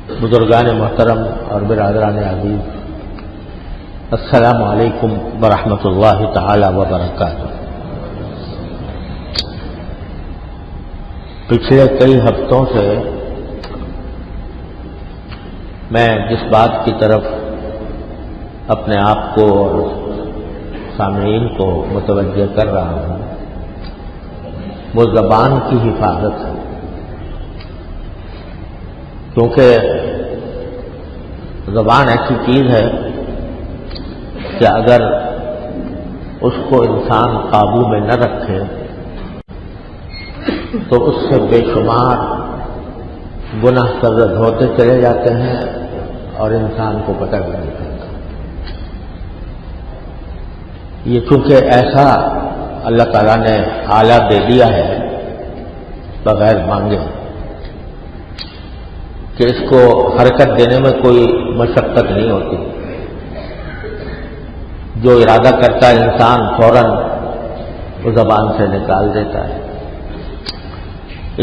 بزرگان محترم اور برادران عزیز، السلام علیکم ورحمۃ اللہ تعالی وبرکاتہ۔ پچھلے کئی ہفتوں سے میں جس بات کی طرف اپنے آپ کو اور سامعین کو متوجہ کر رہا ہوں وہ زبان کی حفاظت ہے، کیونکہ زبان ایسی چیز ہے کہ اگر اس کو انسان قابو میں نہ رکھے تو اس سے بے شمار گناہ سرزد ہوتے چلے جاتے ہیں اور انسان کو پتہ بھی نہیں چلتا۔ یہ چونکہ ایسا اللہ تعالیٰ نے آلہ دے دیا ہے بغیر مانگے کہ اس کو حرکت دینے میں کوئی مشقت نہیں ہوتی، جو ارادہ کرتا ہے انسان فوراً وہ زبان سے نکال دیتا ہے۔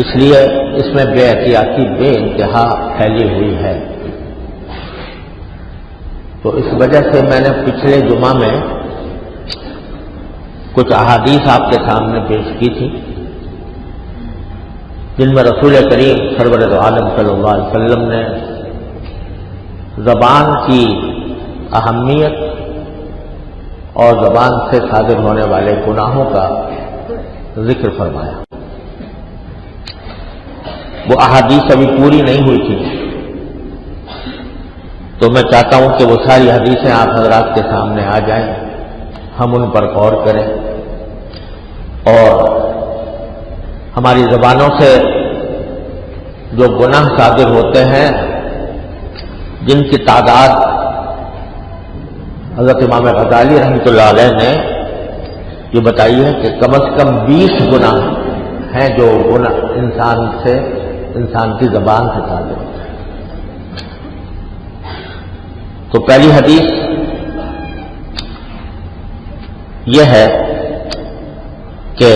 اس لیے اس میں بے احتیاطی بے انتہا پھیلی ہوئی ہے۔ تو اس وجہ سے میں نے پچھلے جمعہ میں کچھ احادیث آپ کے سامنے پیش کی تھی، جن میں رسول کریم سرور عالم صلی اللہ علیہ وسلم نے زبان کی اہمیت اور زبان سے صادر ہونے والے گناہوں کا ذکر فرمایا۔ وہ احادیث ابھی پوری نہیں ہوئی تھی، تو میں چاہتا ہوں کہ وہ ساری حدیثیں آپ حضرات کے سامنے آ جائیں، ہم ان پر غور کریں اور ہماری زبانوں سے جو گناہ صادر ہوتے ہیں جن کی تعداد حضرت امام غزالی رحمۃ اللہ علیہ نے یہ بتائی ہے کہ کم از کم 20 گناہ ہیں جو گناہ انسان کی زبان سے صادر ہوتے ہیں۔ تو پہلی حدیث یہ ہے کہ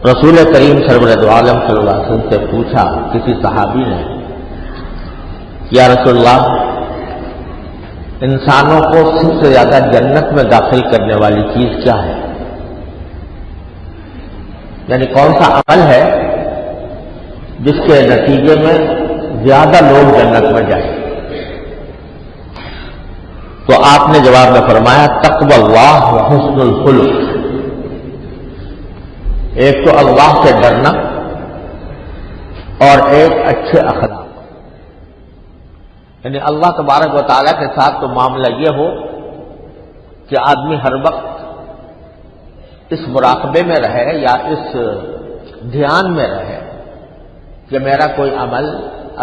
رسول کریم سرور عالم صلی اللہ علیہ وسلم سے پوچھا کسی صحابی نے، یا رسول اللہ، انسانوں کو سب سے زیادہ جنت میں داخل کرنے والی چیز کیا ہے؟ یعنی کون سا عمل ہے جس کے نتیجے میں زیادہ لوگ جنت میں جائیں؟ تو آپ نے جواب میں فرمایا تقوی اللہ و حسن الخلق۔ ایک تو اللہ سے ڈرنا اور ایک اچھے اخلاق، یعنی اللہ تبارک و تعالیٰ کے ساتھ تو معاملہ یہ ہو کہ آدمی ہر وقت اس مراقبے میں رہے یا اس دھیان میں رہے کہ میرا کوئی عمل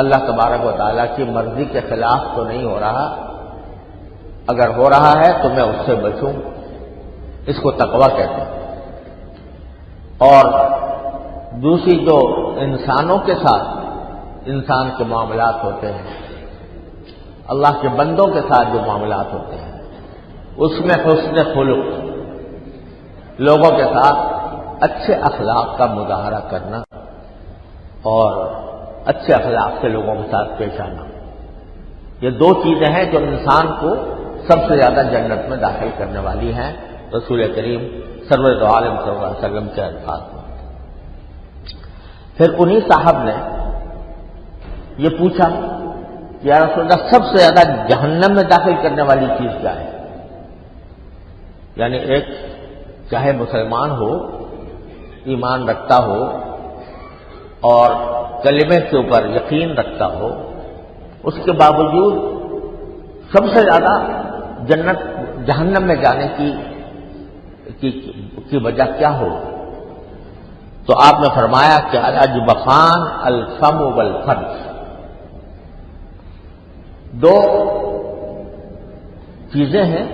اللہ تبارک و تعالیٰ کی مرضی کے خلاف تو نہیں ہو رہا، اگر ہو رہا ہے تو میں اس سے بچوں، اس کو تقویٰ کہتے ہیں۔ اور دوسری جو انسانوں کے ساتھ انسان کے معاملات ہوتے ہیں، اللہ کے بندوں کے ساتھ جو معاملات ہوتے ہیں، اس میں حسن خلق، لوگوں کے ساتھ اچھے اخلاق کا مظاہرہ کرنا اور اچھے اخلاق سے لوگوں کے ساتھ پیش آنا، یہ دو چیزیں ہیں جو انسان کو سب سے زیادہ جنت میں داخل کرنے والی ہیں، رسول کریم سرور عالم صلی اللہ علیہ وسلم کے الفاظ میں۔ پھر انہی صاحب نے یہ پوچھا کہ یا رسول اللہ، سب سے زیادہ جہنم میں داخل کرنے والی چیز کیا ہے؟ یعنی ایک چاہے مسلمان ہو، ایمان رکھتا ہو اور کلمے کے اوپر یقین رکھتا ہو، اس کے باوجود سب سے زیادہ جہنم میں جانے کی وجہ کیا ہو؟ تو آپ نے فرمایا کہ الاجبخان الفم والفرج، دو چیزیں ہیں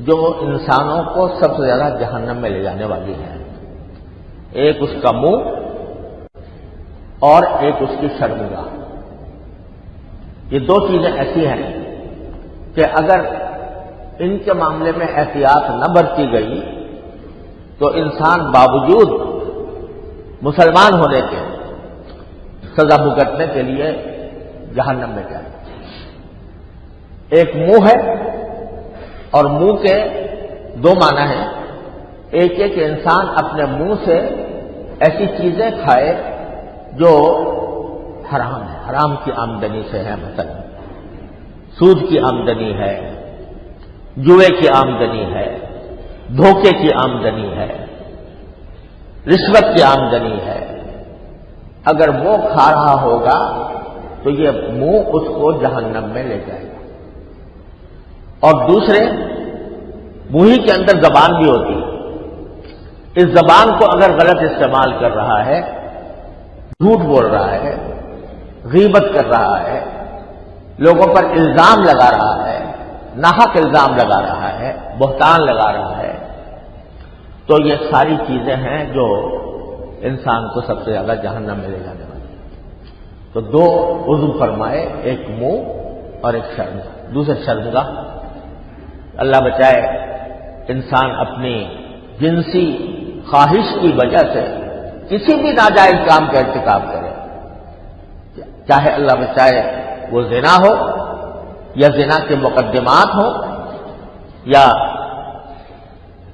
جو انسانوں کو سب سے زیادہ جہنم میں لے جانے والی ہیں، ایک اس کا منہ اور ایک اس کی شرمگاہ۔ یہ دو چیزیں ایسی ہیں کہ اگر ان کے معاملے میں احتیاط نہ برتی گئی تو انسان باوجود مسلمان ہونے کے سزا بھگتنے کے لیے جہنم میں جائے گا۔ ایک منہ ہے، اور منہ کے دو معنی ہیں۔ ایک ہے کہ انسان اپنے منہ سے ایسی چیزیں کھائے جو حرام ہے، حرام کی آمدنی سے ہے، مثلا سود کی آمدنی ہے، جوئے کی آمدنی ہے، دھوکے کی آمدنی ہے، رشوت کی آمدنی ہے۔ اگر وہ کھا رہا ہوگا تو یہ منہ اس کو جہنم میں لے جائے گا۔ اور دوسرے، منہ ہی کے اندر زبان بھی ہوتی ہے، اس زبان کو اگر غلط استعمال کر رہا ہے، جھوٹ بول رہا ہے، غیبت کر رہا ہے، لوگوں پر الزام لگا رہا ہے، ناحق الزام لگا رہا ہے، بہتان لگا رہا ہے، تو یہ ساری چیزیں ہیں جو انسان کو سب سے زیادہ جہنم میں لے جانے والی ہیں۔ تو دو عضو فرمائے، ایک منہ اور ایک شرمگاہ۔ دوسرے شرمگاہ، اللہ بچائے انسان اپنی جنسی خواہش کی وجہ سے کسی بھی ناجائز کام کا ارتکاب کرے، چاہے اللہ بچائے وہ زنا ہو یا زنا کے مقدمات ہو یا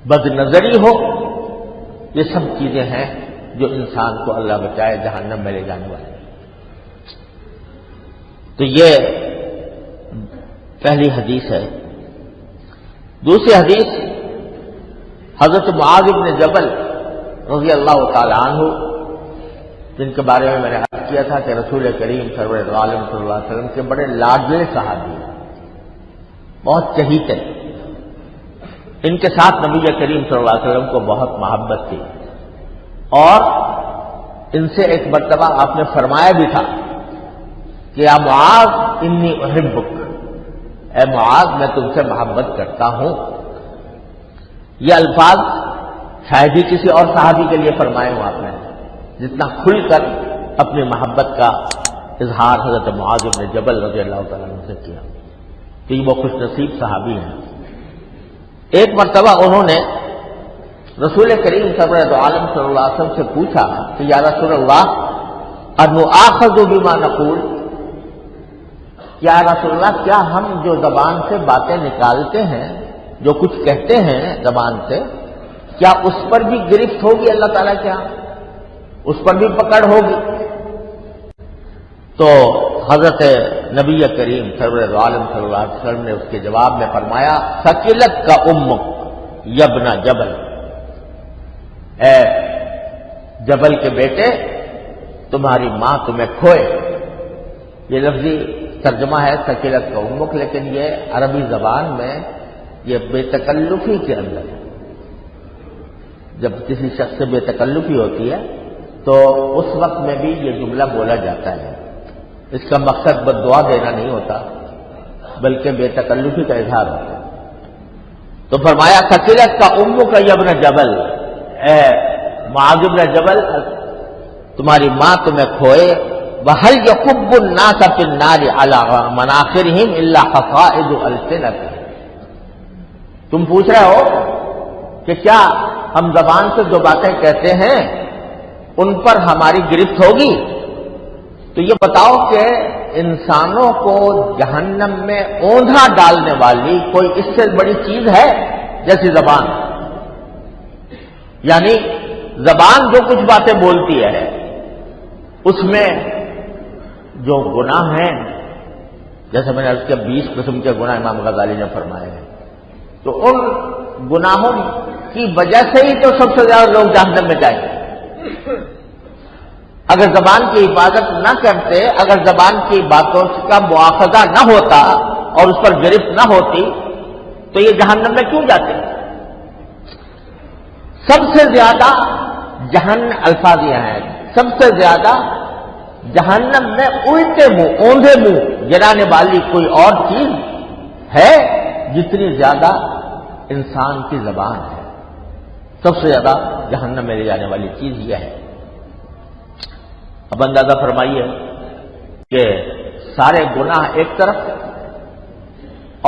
بد نظری ہو، یہ سب چیزیں ہیں جو انسان کو اللہ بچائے جہنم میں لے جانے والی ہیں۔ تو یہ پہلی حدیث ہے۔ دوسری حدیث حضرت معاذ بن جبل رضی اللہ تعالی عنہ، جن کے بارے میں میں نے عرض کیا تھا کہ رسول کریم سرور عالم صلی اللہ علیہ وسلم کے بڑے لاڈلے صحابی ہیں، بہت چہیتے، ان کے ساتھ نبی کریم صلی اللہ علیہ وسلم کو بہت محبت تھی، اور ان سے ایک مرتبہ آپ نے فرمایا بھی تھا کہ یا معاذ انی احبک، اے معاذ میں تم سے محبت کرتا ہوں۔ یہ الفاظ شاید ہی کسی اور صحابی کے لیے فرمائے ہوں آپ نے، جتنا کھل کر اپنی محبت کا اظہار حضرت معاذ بن جبل رضی اللہ تعالیٰ عنہ سے کیا، کہ وہ خوش نصیب صحابی ہیں۔ ایک مرتبہ انہوں نے رسول کریم سرور عالم صلی اللہ علیہ وسلم سے پوچھا کہ یا رسول اللہ انؤاخذ بما نقول، یا رسول اللہ کیا ہم جو زبان سے باتیں نکالتے ہیں، جو کچھ کہتے ہیں زبان سے، کیا اس پر بھی گرفت ہوگی اللہ تعالیٰ کیا، اس پر بھی پکڑ ہوگی؟ تو حضرت نبی کریم سرور عالم صلی اللہ علیہ وسلم نے اس کے جواب میں فرمایا ثقلت کا امک یبن جبل، اے جبل کے بیٹے تمہاری ماں تمہیں کھوئے۔ یہ لفظی ترجمہ ہے ثقلت کا امک، لیکن یہ عربی زبان میں یہ بے تکلفی کے اندر ہے۔ جب کسی شخص سے بے تکلفی ہوتی ہے تو اس وقت میں بھی یہ جملہ بولا جاتا ہے، اس کا مقصد بد دعا دینا نہیں ہوتا بلکہ بے تکلفی کا اظہار ہوتا ہے۔ تو فرمایا ثقلت کا امک یبن جبل، اے معاذ بن جبل تمہاری ماں تمہیں کھوئے۔ وَهَلْ يَكُبُّ النَّاسَ فِي النَّارِ عَلَىٰ مَنَاخِرِهِمْ إِلَّا حَصَائِدُ أَلْسِنَتِهِمْ، تم پوچھ رہے ہو کہ کیا ہم زبان سے جو باتیں کہتے ہیں ان پر ہماری گرفت ہوگی؟ تو یہ بتاؤ کہ انسانوں کو جہنم میں اوندھا ڈالنے والی کوئی اس سے بڑی چیز ہے جیسی زبان؟ یعنی زبان جو کچھ باتیں بولتی ہے اس میں جو گناہ ہیں، جیسے میں نے عرض کیا 20 قسم کے گناہ امام غزالی نے فرمائے ہیں، تو ان گناہوں کی وجہ سے ہی تو سب سے زیادہ لوگ جہنم میں جائیں گے۔ اگر زبان کی حفاظت نہ کرتے، اگر زبان کی باتوں کا مواخذہ نہ ہوتا اور اس پر گرفت نہ ہوتی تو یہ جہنم میں کیوں جاتے؟ سب سے زیادہ جہنم، الفاظ یہ ہیں، سب سے زیادہ جہنم میں الٹے منہ، اوندھے منہ گرانے والی کوئی اور چیز ہے جتنی زیادہ انسان کی زبان ہے۔ سب سے زیادہ جہنم میں لے جانے والی چیز یہ ہے۔ اب اندازہ فرمائیے کہ سارے گناہ ایک طرف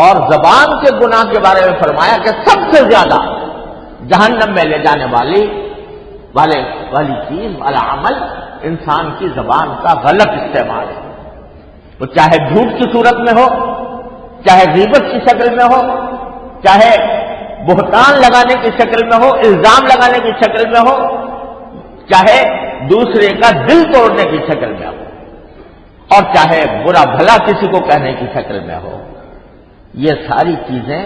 اور زبان کے گناہ کے بارے میں فرمایا کہ سب سے زیادہ جہنم میں لے جانے والی چیز والا عمل انسان کی زبان کا غلط استعمال ہے۔ تو وہ چاہے جھوٹ کی صورت میں ہو، چاہے غیبت کی شکل میں ہو، چاہے بہتان لگانے کی شکل میں ہو، الزام لگانے کی شکل میں ہو، چاہے دوسرے کا دل توڑنے کی شکل میں ہو، اور چاہے برا بھلا کسی کو کہنے کی شکل میں ہو، یہ ساری چیزیں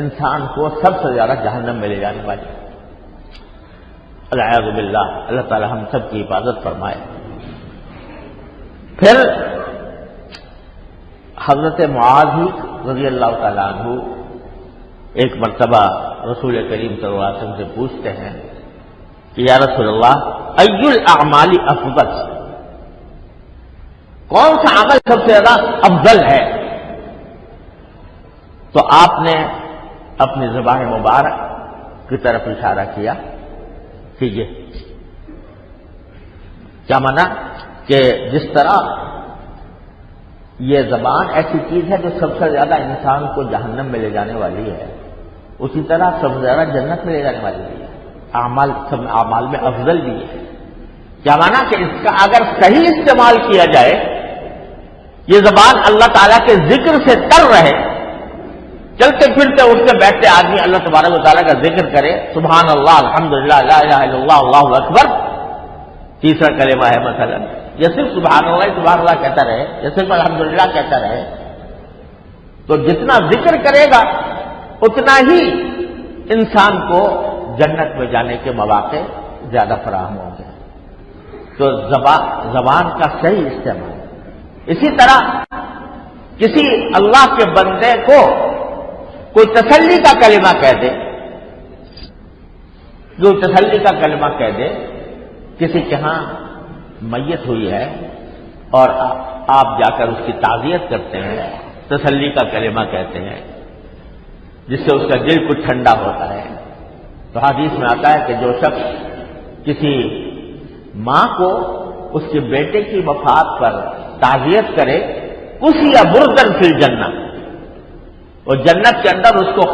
انسان کو سب سے زیادہ جہنم میں لے جانے والی ہیں۔ العیاذ باللہ، اللہ تعالی ہم سب کی حفاظت فرمائے۔ پھر حضرت معاذ رضی اللہ تعالیٰ عنہ ایک مرتبہ رسول کریم صلی اللہ علیہ وسلم سے پوچھتے ہیں کہ یا رسول اللہ، ای الاعمال افضل، کون سا عمل سب سے زیادہ افضل ہے؟ تو آپ نے اپنی زبان مبارک کی طرف اشارہ کیا کہ یہ کیا مانا کہ جس طرح یہ زبان ایسی چیز ہے جو سب سے زیادہ انسان کو جہنم میں لے جانے والی ہے، اسی طرح سب سے زیادہ جنت میں لے جانے والی بھی ہے، اعمال میں افضل بھی ہے۔ کیا مانا کہ اس کا اگر صحیح استعمال کیا جائے، یہ زبان اللہ تعالیٰ کے ذکر سے تر رہے، چلتے پھرتے اٹھتے بیٹھتے آدمی اللہ تبارک و تعالیٰ کا ذکر کرے، سبحان اللہ، الحمدللہ، لا الہ الا اللہ، اللہ اکبر، تیسرا کلمہ ہے مثلا، یا صرف سبحان اللہ کہتا رہے، یا صرف الحمدللہ کہتا رہے، تو جتنا ذکر کرے گا اتنا ہی انسان کو جنت میں جانے کے مواقع زیادہ فراہم ہوں گے۔ تو زبان کا صحیح استعمال۔ اسی طرح کسی اللہ کے بندے کو کوئی تسلی کا کلمہ کہہ دے، جو تسلی کا کلمہ کہہ دے، کسی کے ہاں میت ہوئی ہے اور آپ جا کر اس کی تعزیت کرتے ہیں، تسلی کا کلمہ کہتے ہیں جس سے اس کا دل کچھ ٹھنڈا ہوتا ہے، تو حدیث میں آتا ہے کہ جو شخص کسی ماں کو اس کے بیٹے کی وفات پر تعزیت کرے، اسی یا بردن فی الجنہ، اور جنت کے اندر اس کو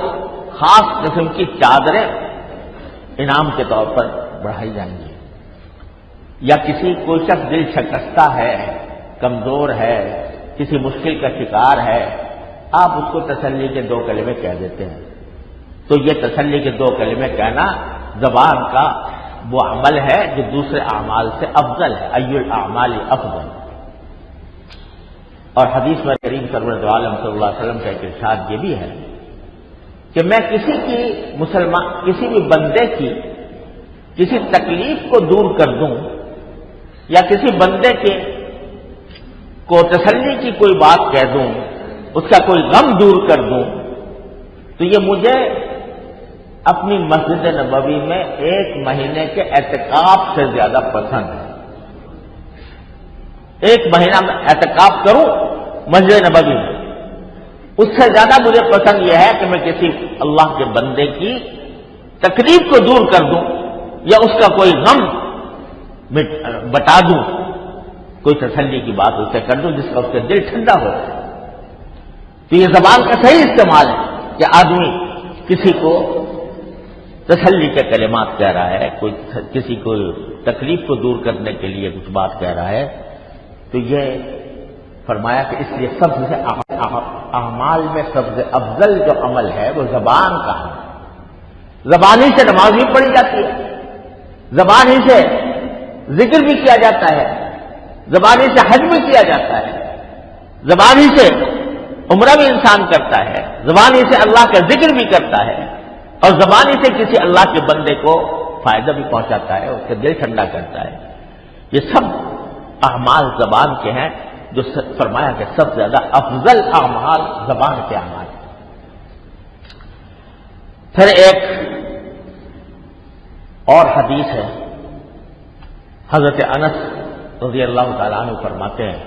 خاص قسم کی چادریں انعام کے طور پر بڑھائی جائیں گی۔ یا کسی کوئی شخص دل شکستہ ہے، کمزور ہے، کسی مشکل کا شکار ہے، آپ اس کو تسلی کے 2 کلمے کہہ دیتے ہیں، تو یہ تسلی کے 2 کلمے کہنا زبان کا وہ عمل ہے جو دوسرے اعمال سے افضل ہے، ای الاعمال افضل۔ اور حدیث میں کریم سرور عالم صلی اللہ علیہ وسلم کا ایک ارشاد یہ بھی ہے کہ میں کسی بھی بندے کی کسی تکلیف کو دور کر دوں، یا کسی بندے کو تسلی کی کوئی بات کہہ دوں، اس کا کوئی غم دور کر دوں، تو یہ مجھے اپنی مسجد نبوی میں 1 مہینے کے اعتکاف سے زیادہ پسند ہے۔ 1 مہینہ میں اعتکاف کروں مسجد نبوی میں، اس سے زیادہ مجھے پسند یہ ہے کہ میں کسی اللہ کے بندے کی تکلیف کو دور کر دوں، یا اس کا کوئی غم بتا دوں، کوئی تسلی کی بات اسے کر دوں جس کا اس کا دل ٹھنڈا ہو جائے۔ تو یہ زبان کا صحیح استعمال ہے کہ آدمی کسی کو تسلی کے کلمات کہہ رہا ہے، کوئی کسی کو تکلیف کو دور کرنے کے لیے کچھ بات کہہ رہا ہے، تو یہ فرمایا کہ اس لیے سب سے اعمال میں سب سے افضل جو عمل ہے وہ زبان کا ہے۔ زبان ہی سے نماز بھی پڑھی جاتی ہے، زبان ہی سے ذکر بھی کیا جاتا ہے، زبان ہی سے حج بھی کیا جاتا ہے، زبان ہی سے عمرہ بھی انسان کرتا ہے، زبان ہی سے اللہ کا ذکر بھی کرتا ہے، اور زبان ہی سے کسی اللہ کے بندے کو فائدہ بھی پہنچاتا ہے، اس کا دل ٹھنڈا کرتا ہے۔ یہ سب اعمال زبان کے ہیں، جو فرمایا کہ سب سے زیادہ افضل اعمال زبان کے اعمال۔ پھر ایک اور حدیث ہے، حضرت انس رضی اللہ تعالیٰ عنہ فرماتے ہیں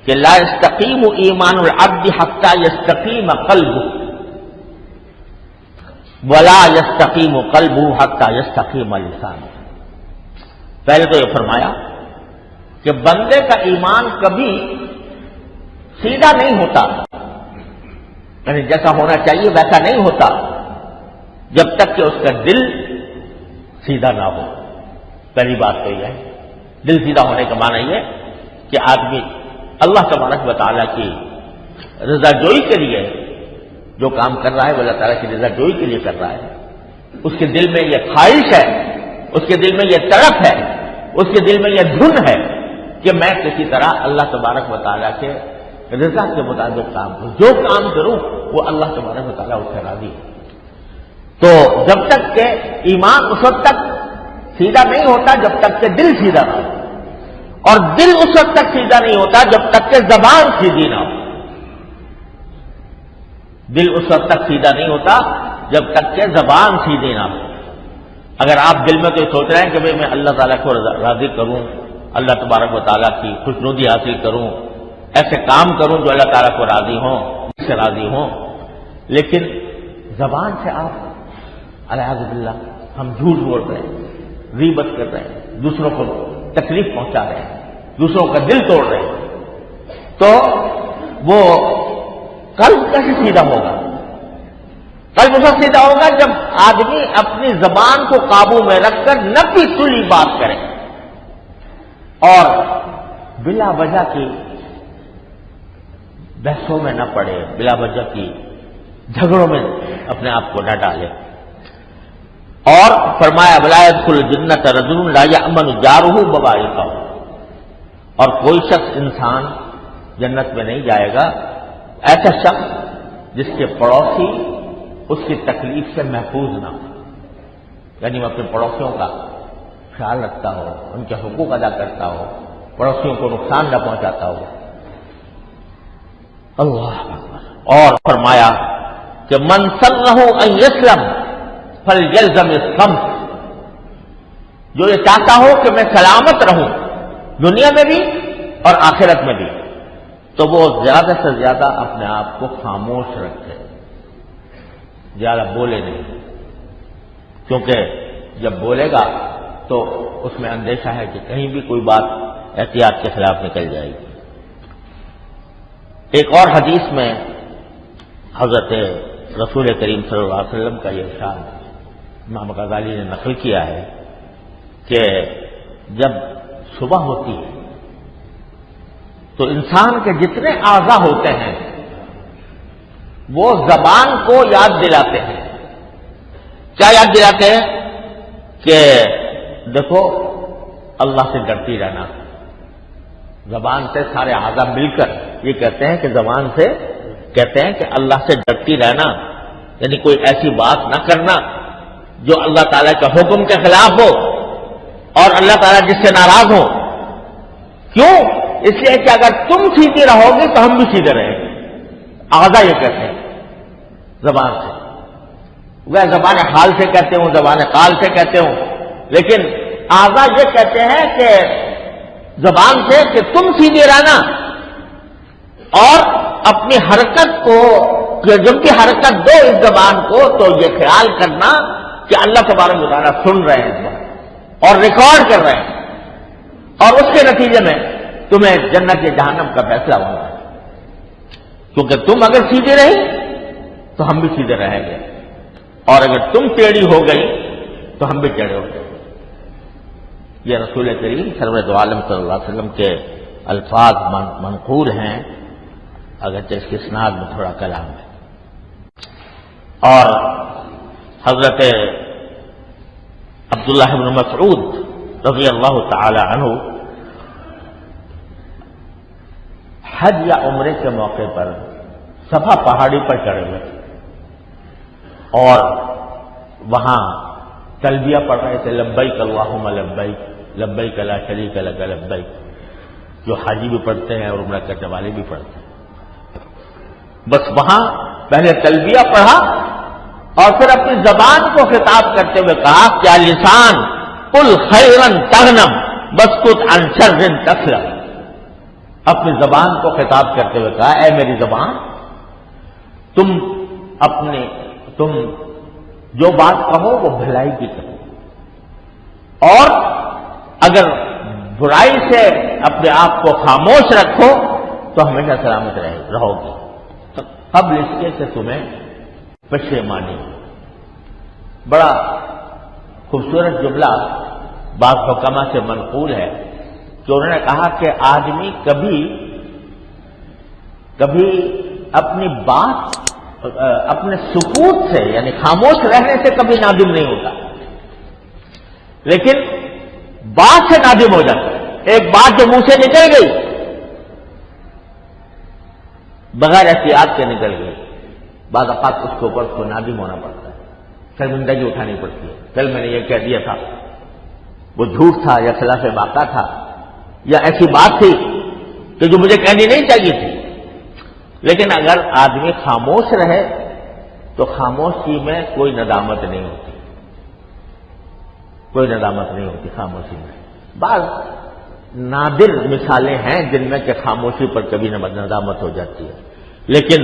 کہ لا یستقیم ایمان العبد حتی یستقیم قلبہ ولا یستقیم قلبہ حتی یستقیم لسانہ۔ پہلے تو یہ فرمایا کہ بندے کا ایمان کبھی سیدھا نہیں ہوتا، یعنی جیسا ہونا چاہیے ویسا نہیں ہوتا جب تک کہ اس کا دل سیدھا نہ ہو۔ پہلی بات تو یہ ہے، دل سیدھا ہونے کا معنی یہ کہ آدمی اللہ تبارک و تعالیٰ کی رضا جوئی کے لیے جو کام کر رہا ہے وہ اللہ تعالیٰ کی رضا جوئی کے لیے کر رہا ہے. اس کے دل میں یہ خواہش ہے، اس کے دل میں یہ تڑپ ہے، اس کے دل میں یہ دھن ہے کہ میں کسی طرح اللہ تبارک و تعالیٰ کے رضا کے مطابق کام کروں، جو کام کروں وہ اللہ تبارک و تعالیٰ اس سے راضی ہے. تو جب تک کہ ایمان اس وقت تک سیدھا نہیں ہوتا جب تک کہ دل سیدھا نہ ہو، اور دل اس وقت تک سیدھا نہیں ہوتا جب تک کہ زبان سیدھی نہ ہو. دل اس وقت تک سیدھا نہیں ہوتا جب تک کہ زبان سیدھی نہ ہو. اگر آپ دل میں تو یہ سوچ رہے ہیں کہ بھئی میں اللہ تعالیٰ کو راضی کروں، اللہ تبارک و تعالیٰ کی خوشنودی حاصل کروں، ایسے کام کروں جو اللہ تعالیٰ کو راضی ہوں، اس سے راضی ہوں، لیکن زبان سے آپ العیاذ باللہ ہم جھوٹ بول رہے ہیں، غیبت کر رہے ہیں، دوسروں کو تکلیف پہنچا رہے ہیں، دوسروں کا دل توڑ رہے ہیں، تو وہ قلب کیسے سیدھا ہوگا؟ قلب اس وقت سیدھا ہوگا جب آدمی اپنی زبان کو قابو میں رکھ کر نپی تلی بات کرے اور بلا وجہ کی بحثوں میں نہ پڑے، بلا وجہ کی جھگڑوں میں اپنے آپ کو نہ ڈالے. اور فرمایا ولا يدخل الجنة رجل لا يأمن جاره بوائقه، اور کوئی شخص انسان جنت میں نہیں جائے گا ایسا شخص جس کے پڑوسی اس کی تکلیف سے محفوظ نہ ہو، یعنی وہ اپنے پڑوسیوں کا خیال رکھتا ہو، ان کے حقوق ادا کرتا ہو، پڑوسیوں کو نقصان نہ پہنچاتا ہو. اللہ اکبر. اور فرمایا کہ من سرہ ان یسلم فلیلزم الصمت، جو یہ چاہتا ہو کہ میں سلامت رہوں دنیا میں بھی اور آخرت میں بھی، تو وہ زیادہ سے زیادہ اپنے آپ کو خاموش رکھے، زیادہ بولے نہیں، کیونکہ جب بولے گا تو اس میں اندیشہ ہے کہ کہیں بھی کوئی بات احتیاط کے خلاف نکل جائے گی. ایک اور حدیث میں حضرت رسول کریم صلی اللہ علیہ وسلم کا یہ ارشاد امام غزالی نے نقل کیا ہے کہ جب صبح ہوتی ہے تو انسان کے جتنے اعضاء ہوتے ہیں وہ زبان کو یاد دلاتے ہیں. کیا یاد دلاتے ہیں؟ کہ دیکھو اللہ سے ڈرتی رہنا. زبان سے سارے اعضاء مل کر یہ کہتے ہیں کہ زبان سے کہتے ہیں کہ اللہ سے ڈرتی رہنا، یعنی کوئی ایسی بات نہ کرنا جو اللہ تعالیٰ کے حکم کے خلاف ہو اور اللہ تعالیٰ جس سے ناراض ہو. کیوں؟ اس لیے کہ اگر تم سیدھی رہو گے تو ہم بھی سیدھے رہیں گے. اعضاء یہ کہتے ہیں زبان سے، وہ زبان حال سے کہتے ہوں، زبان قال سے کہتے ہوں، لیکن اعضاء یہ کہتے ہیں کہ زبان سے کہ تم سیدھے رہنا اور اپنی حرکت کو، جب بھی حرکت دو اس زبان کو تو یہ خیال کرنا کہ اللہ تبارک و تعالیٰ سن رہے ہیں اور ریکارڈ کر رہے ہیں، اور اس کے نتیجے میں تمہیں جنت یا جہنم کا فیصلہ ہونا ہے. کیونکہ تم اگر سیدھے رہی تو ہم بھی سیدھے رہیں گے، اور اگر تم ٹیڑھی ہو گئی تو ہم بھی ٹیڑھے ہو گئے. یہ رسول کریم سرور دو عالم صلی اللہ علیہ وسلم کے الفاظ منقول ہیں، اگرچہ اس کی اسناد میں تھوڑا کلام ہے. اور حضرت عبداللہ بن مسعود رضی اللہ تعالی عنہ حج یا عمرے کے موقع پر صفا پہاڑی پر چڑھے ہوئے اور وہاں تلبیہ پڑھ رہے تھے، لبیک اللہم لبیک لبیک لا شریک لک لبیک، جو حاجی بھی پڑھتے ہیں اور عمرہ کرنے والے بھی پڑھتے ہیں. بس وہاں پہلے تلبیہ پڑھا اور پھر اپنی زبان کو خطاب کرتے ہوئے کہا کیا لسان قل خیرا تغنم بسکت عن شر تسلم. اپنی زبان کو خطاب کرتے ہوئے کہا اے میری زبان، تم جو بات کہو وہ بھلائی کی کہو، اور اگر برائی سے اپنے آپ کو خاموش رکھو تو ہمیشہ سلامت رہو گی. قبل اس کے کہ تمہیں پشیمانی. بڑا خوبصورت جملہ بعض حکما سے منقول ہے کہ انہوں نے کہا کہ آدمی کبھی کبھی اپنی بات اپنے سکوت سے یعنی خاموش رہنے سے کبھی نادم نہیں ہوتا، لیکن بات سے نادم ہو جاتا ہے۔ ایک بات جو منہ سے نکل گئی بغیر احتیاط کے نکل گئی، بعض اوقات اس کے اوپر کو نادم ہونا پڑتا ہے، شرمندگی اٹھانی پڑتی ہے، کل میں نے یہ کہہ دیا تھا، وہ جھوٹ تھا یا خلاف واقعہ تھا یا ایسی بات تھی کہ جو مجھے کہنی نہیں چاہیے تھی۔ لیکن اگر آدمی خاموش رہے تو خاموشی میں کوئی ندامت نہیں ہوتی، کوئی ندامت نہیں ہوتی خاموشی میں۔ بعض نادر مثالیں ہیں جن میں کہ خاموشی پر کبھی ندامت ہو جاتی ہے، لیکن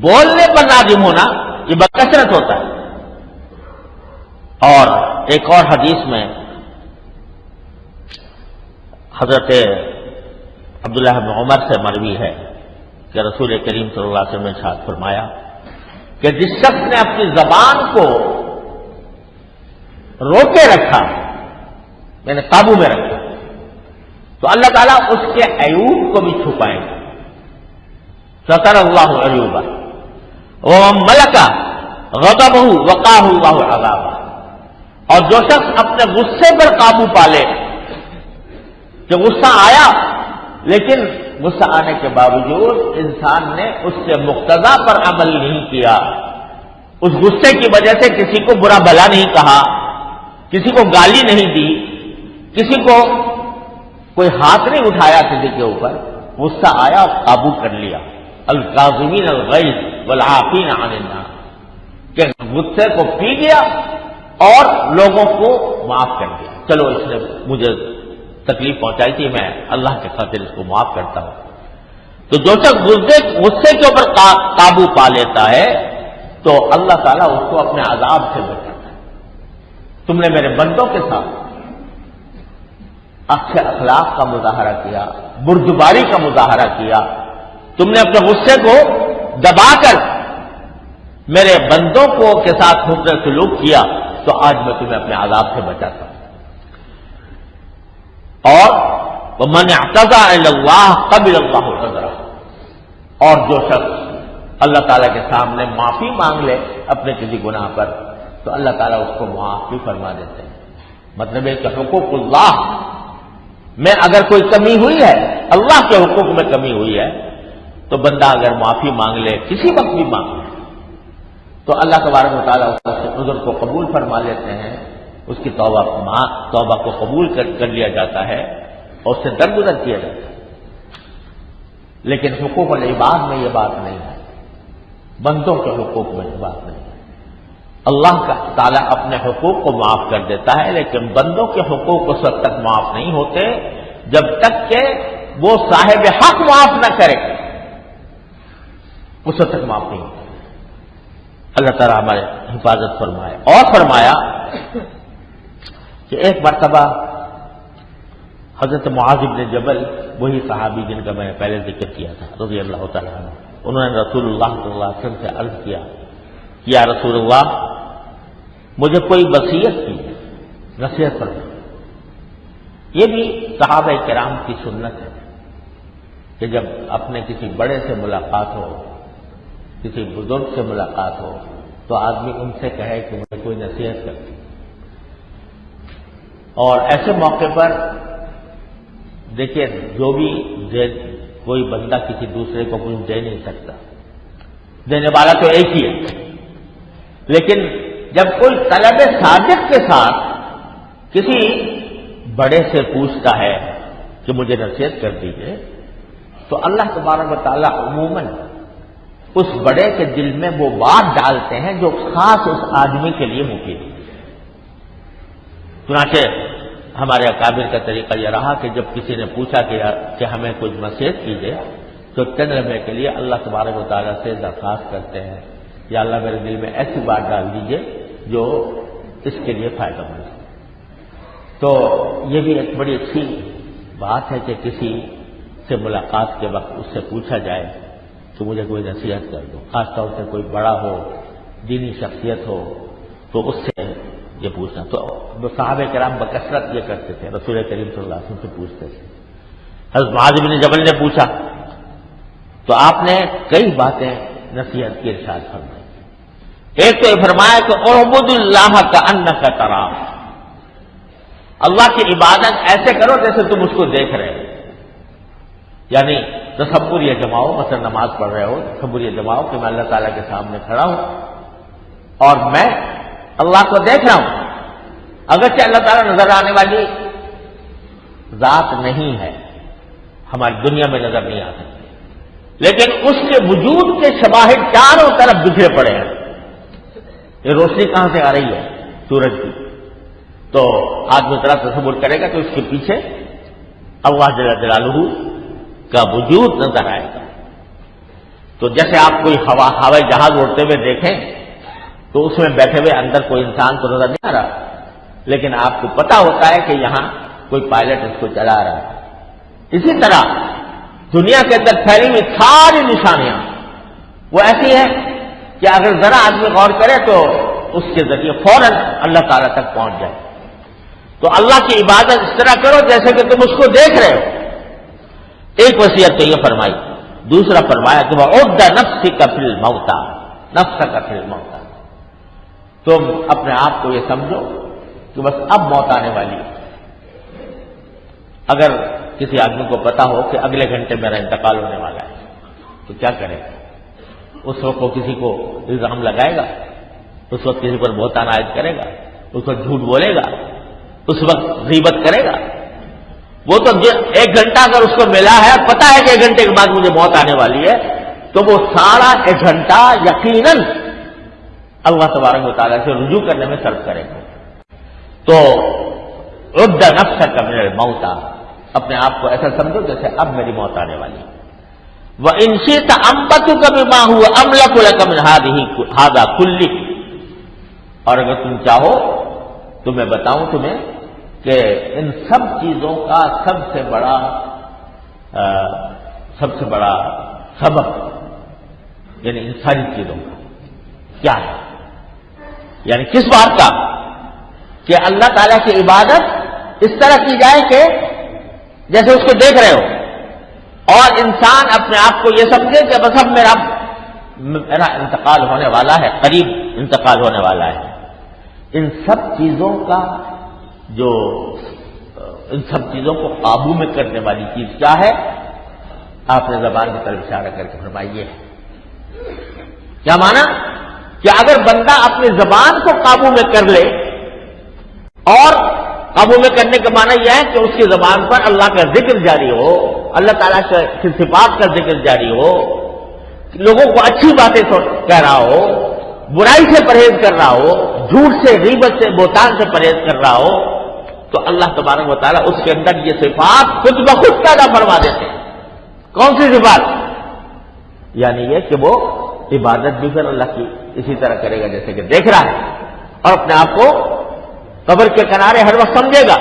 بولنے پر نادم ہونا یہ بکثرت ہوتا ہے۔ اور ایک اور حدیث میں حضرت عبداللہ بن عمر سے مروی ہے کہ رسول کریم صلی اللہ علیہ وسلم نے ارشاد فرمایا کہ جس شخص نے اپنی زبان کو روکے رکھا یعنی قابو میں رکھا تو اللہ تعالیٰ اس کے عیوب کو بھی چھپائیں گے، ستر اللہ عیوبہ ومن ملک غضبہ وقاہ اللہ عذابہ۔ اور جو شخص اپنے غصے پر قابو پالے کہ غصہ آیا لیکن غصہ آنے کے باوجود انسان نے اس سے مقتضا پر عمل نہیں کیا، اس غصے کی وجہ سے کسی کو برا بھلا نہیں کہا، کسی کو گالی نہیں دی، کسی کو کوئی ہاتھ نہیں اٹھایا کسی کے اوپر، غصہ آیا اور قابو کر لیا، الکاظمین الغیظ والعافین عن الناس، کہ غصے کو پی گیا اور لوگوں کو معاف کر دیا، چلو اس نے مجھے تکلیف پہنچائی تھی، میں اللہ کے خاطر اس کو معاف کرتا ہوں۔ تو جو شخص غصے کے اوپر قابو پا لیتا ہے تو اللہ تعالیٰ اس کو اپنے عذاب سے بچاتا ہے۔ تم نے میرے بندوں کے ساتھ اچھے اخلاق کا مظاہرہ کیا، بردباری کا مظاہرہ کیا، تم نے اپنے غصے کو دبا کر میرے بندوں کو کے ساتھ حسن سلوک کیا، تو آج میں تمہیں اپنے عذاب سے بچاتا ہوں۔ اور وَمَنِ اعْتَذَرَ إِلَى اللَّهِ قَبِلَ اللَّهُ عُذْرَهُ، اور جو شخص اللہ تعالیٰ کے سامنے معافی مانگ لے اپنے کسی گناہ پر تو اللہ تعالیٰ اس کو معاف بھی فرما دیتے ہیں۔ مطلب ہے کہ حقوق اللہ میں اگر کوئی کمی ہوئی ہے، اللہ کے حقوق میں کمی ہوئی ہے، تو بندہ اگر معافی مانگ لے کسی وقت بھی مانگ لے تو اللہ تبارک و تعالیٰ اس کے عذر کو قبول فرما لیتے ہیں، اس کی توبہ کو قبول کر لیا جاتا ہے اور اس سے درگزر کیا جاتا ہے۔ لیکن حقوق العباد میں یہ بات نہیں ہے، بندوں کے حقوق میں یہ بات نہیں ہے۔ اللہ کا تعالیٰ اپنے حقوق کو معاف کر دیتا ہے، لیکن بندوں کے حقوق اس وقت تک معاف نہیں ہوتے جب تک کہ وہ صاحب حق معاف نہ کرے، اس وقت تک معاف نہیں ہوتے۔ اللہ تعالیٰ ہمارے حفاظت فرمائے۔ اور فرمایا کہ ایک مرتبہ حضرت معاذ بن جبل، وہی صحابی جن کا میں نے پہلے ذکر کیا تھا رضی اللہ تعالیٰ عنہ، انہوں نے رسول اللہ صلی اللہ علیہ وسلم سے عرض کیا کہ یا رسول اللہ مجھے کوئی وصیت کی، نصیحت فرمائیں۔ یہ بھی صحابہ کرام کی سنت ہے کہ جب اپنے کسی بڑے سے ملاقات ہو، کسی بزرگ سے ملاقات ہو تو آدمی ان سے کہے کہ مجھے کوئی نصیحت کر۔ اور ایسے موقع پر دیکھیے جو بھی کوئی بندہ کسی دوسرے کو کچھ دے نہیں سکتا، دینے والا تو ایک ہی ہے، لیکن جب کوئی طلب صادق کے ساتھ کسی بڑے سے پوچھتا ہے کہ مجھے نصیحت کر دیجیے تو اللہ تبارک و تعالیٰ عموماً اس بڑے کے دل میں وہ بات ڈالتے ہیں جو خاص اس آدمی کے لیے مفید ہے۔ چنانچہ ہمارے اکابر کا طریقہ یہ رہا کہ جب کسی نے پوچھا کہ ہمیں کچھ نصیحت کیجیے تو چند لمحے کے لیے اللہ تبارک و تعالیٰ سے درخواست کرتے ہیں یا اللہ میرے دل میں ایسی بات ڈال دیجیے جو اس کے لیے فائدہ مند ہے۔ تو یہ بھی ایک بڑی اچھی بات ہے کہ کسی سے ملاقات کے وقت اس سے پوچھا جائے کہ مجھے کوئی نصیحت کر دو، خاص طور سے کوئی بڑا ہو، دینی شخصیت ہو تو اس سے یہ پوچھنا۔ تو صحابہ کرام بکثرت یہ کرتے تھے، رسول کریم صلی اللہ علیہ وسلم سے پوچھتے تھے۔ حضرت معاذ بن جبل نے پوچھا تو آپ نے کئی باتیں نصیحت کی ارشاد فرمائی. ایک تو یہ فرمایا کہ اعبد اللہ کأنک تراہ، اللہ کی عبادت ایسے کرو جیسے تم اس کو دیکھ رہے ہو. یعنی تصور یہ جماؤ، مثلا نماز پڑھ رہے ہو، تصور یہ جماؤ کہ میں اللہ تعالیٰ کے سامنے کھڑا ہوں اور میں اللہ کو دیکھ رہا ہوں. اگرچہ اللہ تعالیٰ نظر آنے والی ذات نہیں ہے، ہماری دنیا میں نظر نہیں آ سکتی، لیکن اس کے وجود کے شواہد چاروں طرف بکھرے پڑے ہیں. یہ روشنی کہاں سے آ رہی ہے؟ سورج کی. تو آدمی ذرا تصور کرے گا کہ اس کے پیچھے اللہ جل جلالہ کا وجود نظر آئے گا. تو جیسے آپ کوئی ہوائی جہاز اڑتے ہوئے دیکھیں تو اس میں بیٹھے ہوئے اندر کوئی انسان تو نظر نہیں آ رہا، لیکن آپ کو پتا ہوتا ہے کہ یہاں کوئی پائلٹ اس کو چلا رہا ہے. اسی طرح دنیا کے اندر پھیلی ہوئی ساری نشانیاں وہ ایسی ہیں کہ اگر ذرا آدمی غور کرے تو اس کے ذریعے فوراً اللہ تعالیٰ تک پہنچ جائے. تو اللہ کی عبادت اس طرح کرو جیسے کہ تم اس کو دیکھ رہے ہو. ایک وصیت تو یہ فرمائی. دوسرا فرمایا کہ وَعُدَّ نَفْسِكَ فِي الْمَوْتَى، نَفْسَكَ فِي الْمَوْتَى، تم اپنے آپ کو یہ سمجھو کہ بس اب موت آنے والی ہے. اگر کسی آدمی کو پتا ہو کہ اگلے گھنٹے میرا انتقال ہونے والا ہے تو کیا کرے گا؟ اس وقت وہ کسی کو الزام لگائے گا، اس وقت کسی پر بہتان عائد کرے گا، اس وقت جھوٹ بولے گا، اس وقت غیبت کرے گا. وہ تو ایک گھنٹہ اگر اس کو ملا ہے، پتا ہے کہ ایک گھنٹے کے بعد مجھے موت آنے والی ہے، تو وہ سارا ایک گھنٹہ یقیناً اللہ تبارک و تعالیٰ سے رجوع کرنے میں صرف کرے گا. تو عد نفسک من الموت، اپنے آپ کو ایسا سمجھو جیسے اب میری موت آنے والی ہے. وَإِن شِئْتَ أَنبَتُكَ بِمَا هُوَ أَمْلَكُ لَكَ مِنْ هَذَا كُلِّهِ، اور اگر تم چاہو تو میں بتاؤں تمہیں کہ ان سب چیزوں کا سب سے بڑا سبب، یعنی ان ساری چیزوں کا کیا ہے، یعنی کس بات کا؟ کہ اللہ تعالیٰ کی عبادت اس طرح کی جائے کہ جیسے اس کو دیکھ رہے ہو، اور انسان اپنے آپ کو یہ سمجھے کہ بس اب میرا انتقال ہونے والا ہے، قریب انتقال ہونے والا ہے. ان سب چیزوں کا ان سب چیزوں کو قابو میں کرنے والی چیز کیا ہے؟ آپ نے زبان کی طرف اشارہ کر کے فرمائیے. کیا مانا؟ کہ اگر بندہ اپنی زبان کو قابو میں کر لے، اور قابو میں کرنے کا معنی یہ ہے کہ اس کی زبان پر اللہ کا ذکر جاری ہو، اللہ تعالیٰ کی صفات کا ذکر جاری ہو، لوگوں کو اچھی باتیں کہہ رہا ہو، برائی سے پرہیز کر رہا ہو، جھوٹ سے، غیبت سے، بہتان سے پرہیز کر رہا ہو، تو اللہ تبارک و تعالیٰ اس کے اندر یہ صفات خود بخود پیدا فرما دیتے ہیں. کون سی صفات؟ یعنی یہ کہ وہ عبادت بھی پھر اللہ کی اسی طرح کرے گا جیسے کہ دیکھ رہا ہے، اور اپنے آپ کو قبر کے کنارے ہر وقت سمجھے گا.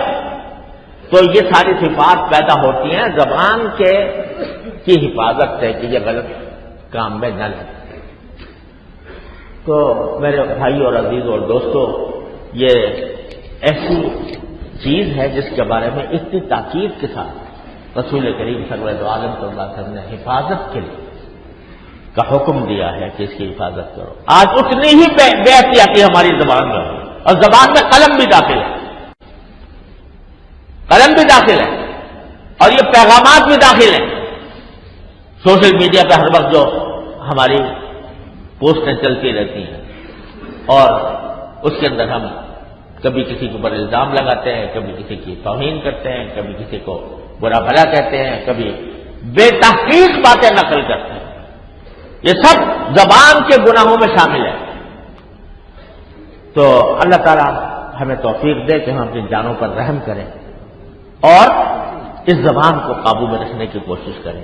تو یہ ساری صفات پیدا ہوتی ہیں زبان کی حفاظت سے کہ یہ غلط کام میں نہ لگے. تو میرے بھائی اور عزیز اور دوستو، یہ ایسی چیز ہے جس کے بارے میں اتنی تاکید کے ساتھ رسول کریم صلی اللہ علیہ وسلم نے حفاظت کے لیے کا حکم دیا ہے کہ اس کی حفاظت کرو. آج اتنی ہی بے احتیاطی ہماری زبان میں ہو، اور زبان میں قلم بھی داخل ہے، قلم بھی داخل ہے، اور یہ پیغامات بھی داخل ہیں. سوشل میڈیا پہ ہر وقت جو ہماری پوسٹیں چلتی رہتی ہیں، اور اس کے اندر ہم کبھی کسی کے اوپر الزام لگاتے ہیں، کبھی کسی کی توہین کرتے ہیں، کبھی کسی کو برا بھلا کہتے ہیں، کبھی بے تحقیق باتیں نقل کرتے ہیں. یہ سب زبان کے گناہوں میں شامل ہے. تو اللہ تعالیٰ ہمیں توفیق دے کہ ہم اپنی جانوں پر رحم کریں اور اس زبان کو قابو میں رکھنے کی کوشش کریں.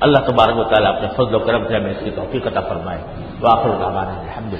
اللہ تبارک و تعالیٰ اپنے فضل و کرم سے ہمیں اس کی توفیق عطا فرمائے. وآخر دعوانا الحمدللہ.